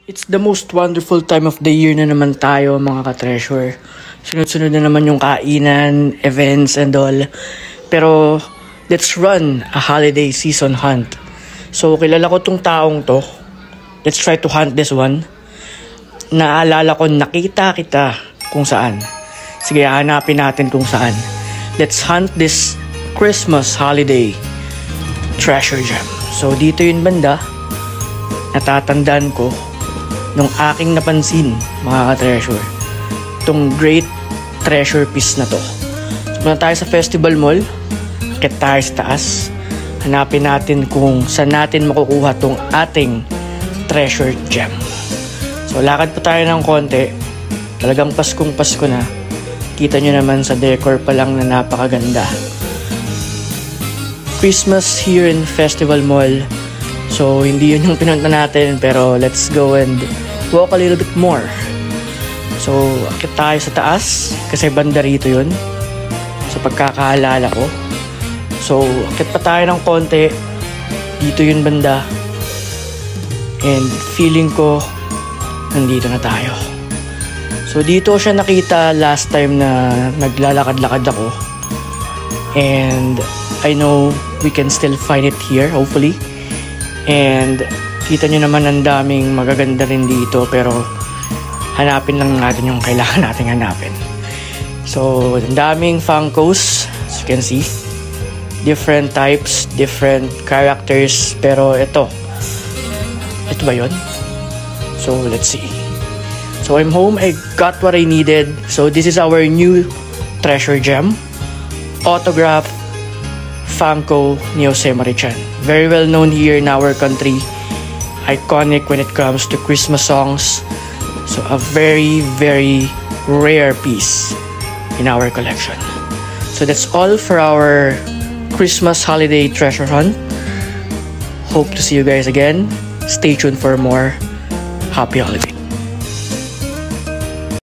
It's the most wonderful time of the year na naman tayo mga ka-treasure. Sunod-sunod na naman yung kainan, events and all. Pero let's run a holiday season hunt. So kilala ko tong taong to. Let's try to hunt this one. Naalala ko nakita kita kung saan. Sige, hanapin natin kung saan. Let's hunt this Christmas holiday treasure gem. So dito yun banda. Natatandaan ko nung aking napansin mga ka-treasure, itong great treasure piece na to. So, muna tayo sa Festival Mall, akit tayo sa taas, hanapin natin kung saan natin makukuha tong ating treasure gem. So lakad pa tayo ng konti, talagang Paskong Pasko na. Kita nyo naman sa decor pa lang na napakaganda. Christmas here in Festival Mall. So hindi yun yung pinunta natin, pero let's go and walk a little bit more. So akit tayo sa taas kasi banda rito yun sa pagkakaalala ko. So akit pa tayo ng konti, dito yun banda, and feeling ko nandito na tayo. So dito siya nakita last time na naglalakad-lakad ako, and I know we can still find it here hopefully. And kita nyo naman ang daming magaganda rin dito, pero hanapin lang natin yung kailangan natin hanapin. So ang daming Funkos, as you can see, different types, different characters, pero ito ba yun? So let's see. So I'm home, I got what I needed. So this is our new treasure gem, autograph Funko ni Jose Marichan. Very well known here in our country. Iconic when it comes to Christmas songs. So a very, very rare piece in our collection. So that's all for our Christmas holiday treasure hunt. Hope to see you guys again. Stay tuned for more. Happy holidays.